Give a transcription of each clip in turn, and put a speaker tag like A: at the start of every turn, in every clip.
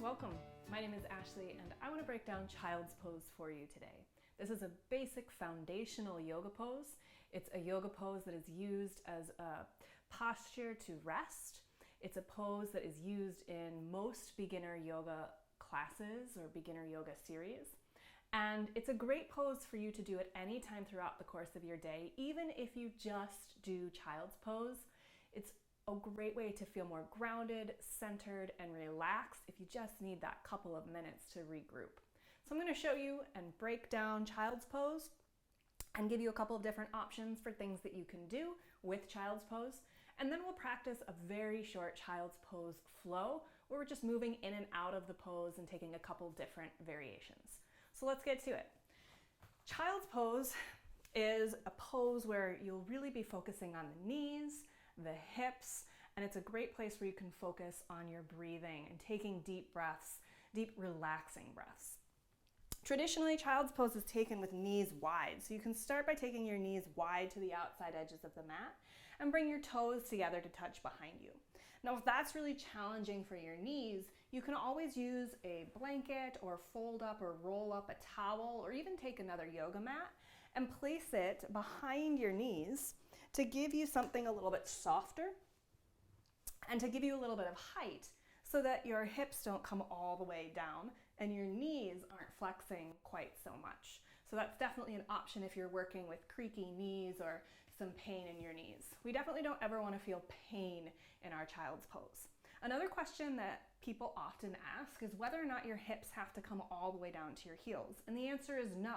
A: Welcome. My name is Ashley and I want to break down child's pose for you today. This is a basic foundational yoga pose. It's a yoga pose that is used as a posture to rest. It's a pose that is used in most beginner yoga classes or beginner yoga series. And it's a great pose for you to do at any time throughout the course of your day, even if you just do child's pose. It's a great way to feel more grounded, centered, and relaxed if you just need that couple of minutes to regroup. So I'm going to show you and break down child's pose and give you a couple of different options for things that you can do with child's pose. And then we'll practice a very short child's pose flow where we're just moving in and out of the pose and taking a couple different variations. So let's get to it. Child's pose is a pose where you'll really be focusing on the knees, the hips, and it's a great place where you can focus on your breathing and taking deep breaths, deep relaxing breaths. Traditionally, child's pose is taken with knees wide. So you can start by taking your knees wide to the outside edges of the mat and bring your toes together to touch behind you. Now, if that's really challenging for your knees, you can always use a blanket or fold up or roll up a towel or even take another yoga mat and place it behind your knees to give you something a little bit softer and to give you a little bit of height so that your hips don't come all the way down and your knees aren't flexing quite so much. So that's definitely an option if you're working with creaky knees or some pain in your knees. We definitely don't ever want to feel pain in our child's pose. Another question that people often ask is whether or not your hips have to come all the way down to your heels. And the answer is no.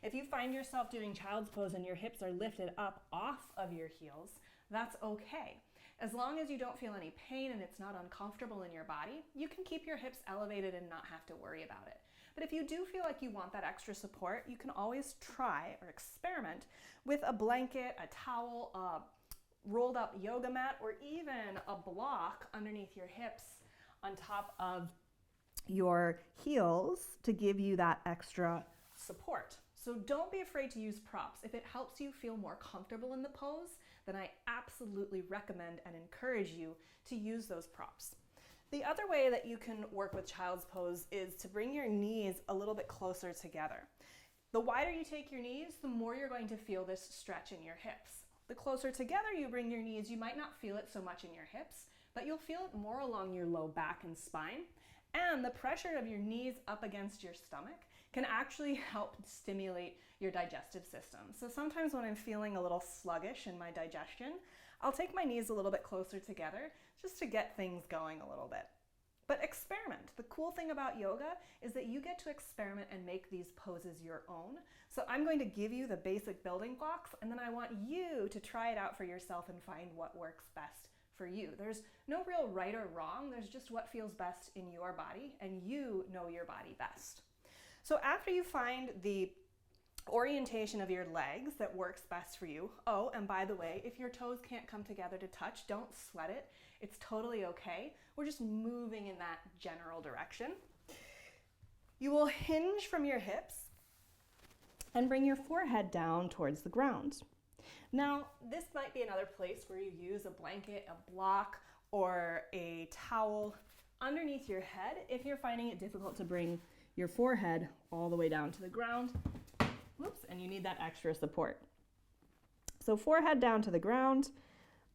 A: If you find yourself doing child's pose and your hips are lifted up off of your heels, that's okay. As long as you don't feel any pain and it's not uncomfortable in your body, you can keep your hips elevated and not have to worry about it. But if you do feel like you want that extra support, you can always try or experiment with a blanket, a towel, a rolled up yoga mat, or even a block underneath your hips on top of your heels to give you that extra support. So don't be afraid to use props. If it helps you feel more comfortable in the pose, then I absolutely recommend and encourage you to use those props. The other way that you can work with child's pose is to bring your knees a little bit closer together. The wider you take your knees, the more you're going to feel this stretch in your hips. The closer together you bring your knees, you might not feel it so much in your hips, but you'll feel it more along your low back and spine. And the pressure of your knees up against your stomach can actually help stimulate your digestive system. So sometimes when I'm feeling a little sluggish in my digestion, I'll take my knees a little bit closer together just to get things going a little bit. But experiment. The cool thing about yoga is that you get to experiment and make these poses your own. So I'm going to give you the basic building blocks, and then I want you to try it out for yourself and find what works best for you. There's no real right or wrong. There's just what feels best in your body, and you know your body best. So after you find the orientation of your legs that works best for you. Oh, and by the way, if your toes can't come together to touch, don't sweat it. It's totally okay. We're just moving in that general direction. You will hinge from your hips and bring your forehead down towards the ground. Now, this might be another place where you use a blanket, a block, or a towel underneath your head if you're finding it difficult to bring your forehead all the way down to the ground. Whoops, and you need that extra support. So forehead down to the ground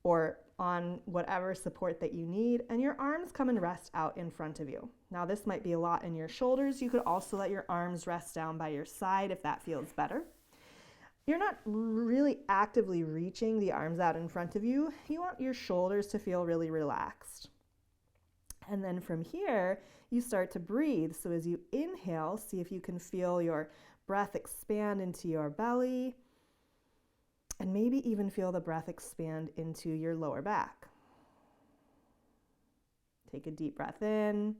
A: or on whatever support that you need, and your arms come and rest out in front of you. Now this might be a lot in your shoulders. You could also let your arms rest down by your side if that feels better. You're not really actively reaching the arms out in front of you. You want your shoulders to feel really relaxed. And then from here, you start to breathe. So as you inhale, see if you can feel your breath expand into your belly, and maybe even feel the breath expand into your lower back. Take a deep breath in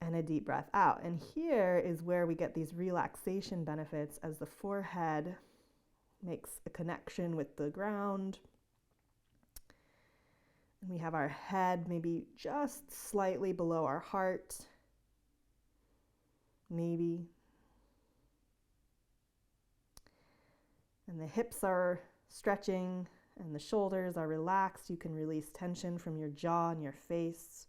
A: and a deep breath out. And here is where we get these relaxation benefits as the forehead makes a connection with the ground. And we have our head maybe just slightly below our heart. Maybe. And the hips are stretching and the shoulders are relaxed. You can release tension from your jaw and your face.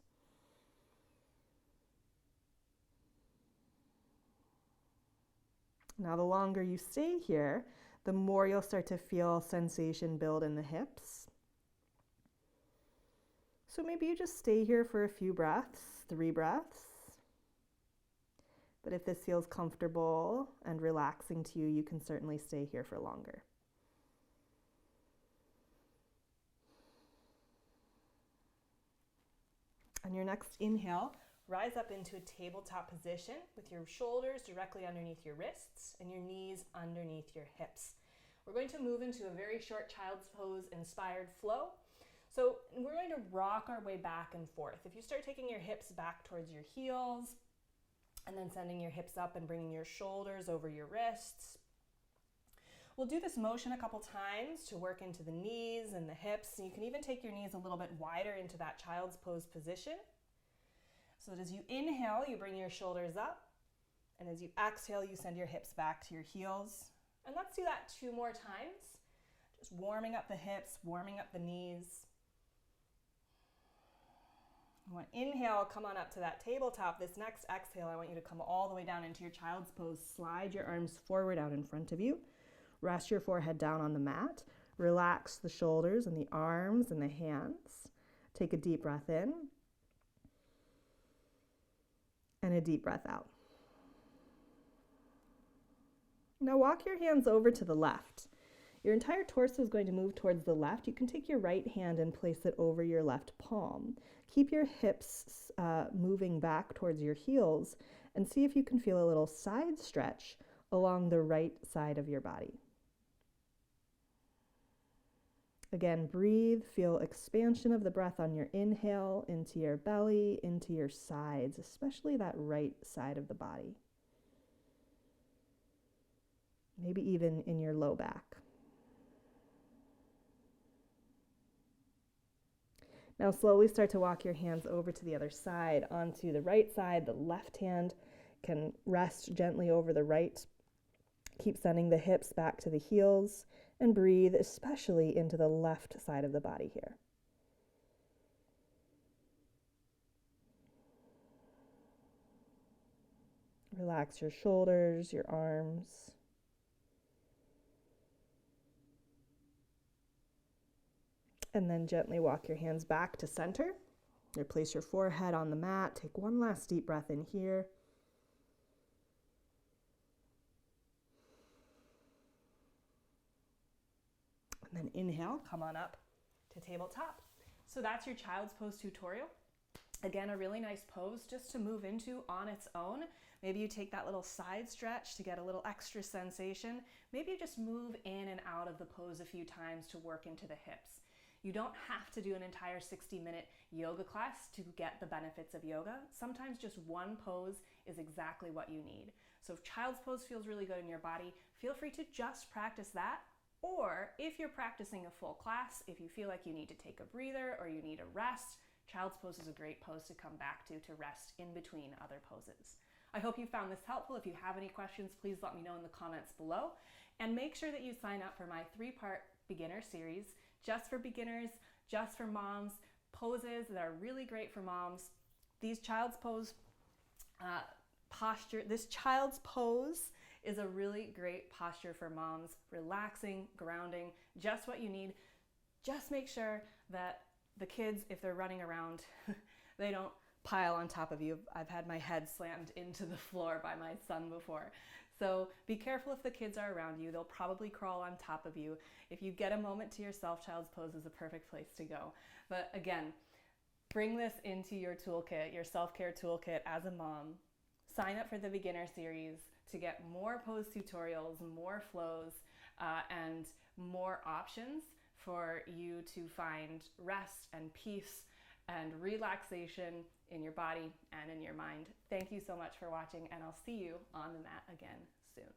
B: Now, the longer you stay here, the more you'll start to feel sensation build in the hips. So maybe you just stay here for a few breaths, 3 breaths. But if this feels comfortable and relaxing to you, you can certainly stay here for longer. On your next inhale, rise up into a tabletop position with your shoulders directly underneath your wrists and your knees underneath your hips. We're going to move into a very short child's pose inspired flow. So we're going to rock our way back and forth. If you start taking your hips back towards your heels and then sending your hips up and bringing your shoulders over your wrists, we'll do this motion a couple times to work into the knees and the hips. You can even take your knees a little bit wider into that child's pose position. So that as you inhale, you bring your shoulders up, and as you exhale, you send your hips back to your heels. And let's do that 2 more times. Just warming up the hips, warming up the knees. I want inhale, come on up to that tabletop. This next exhale, I want you to come all the way down into your child's pose. Slide your arms forward out in front of you. Rest your forehead down on the mat. Relax the shoulders and the arms and the hands. Take a deep breath in and a deep breath out. Now walk your hands over to the left. Your entire torso is going to move towards the left. You can take your right hand and place it over your left palm. Keep your hips moving back towards your heels and see if you can feel a little side stretch along the right side of your body. Again, breathe, feel expansion of the breath on your inhale into your belly, into your sides, especially that right side of the body. Maybe even in your low back. Now slowly start to walk your hands over to the other side, onto the right side. The left hand can rest gently over the right. Keep sending the hips back to the heels and breathe, especially into the left side of the body here. Relax your shoulders, your arms. And then gently walk your hands back to center. Place your forehead on the mat. Take one last deep breath in here. And then inhale, come on up to tabletop. So that's your child's pose tutorial. Again, a really nice pose just to move into on its own. Maybe you take that little side stretch to get a little extra sensation. Maybe you just move in and out of the pose a few times to work into the hips. You don't have to do an entire 60-minute yoga class to get the benefits of yoga. Sometimes just one pose is exactly what you need. So if child's pose feels really good in your body, feel free to just practice that. Or if you're practicing a full class, if you feel like you need to take a breather or you need a rest, child's pose is a great pose to come back to rest in between other poses. I hope you found this helpful. If you have any questions, please let me know in the comments below. And make sure that you sign up for my 3-part beginner series, just for beginners, just for moms, poses that are really great for moms. These child's pose this child's pose is a really great posture for moms, relaxing, grounding, just what you need. Just make sure that the kids, if they're running around, they don't pile on top of you. I've had my head slammed into the floor by my son before. So be careful if the kids are around you. They'll probably crawl on top of you. If you get a moment to yourself, child's pose is a perfect place to go. But again, bring this into your toolkit, your self-care toolkit as a mom. Sign up for the beginner series to get more pose tutorials, more flows, and more options for you to find rest and peace and relaxation in your body and in your mind. Thank you so much for watching, and I'll see you on the mat again soon.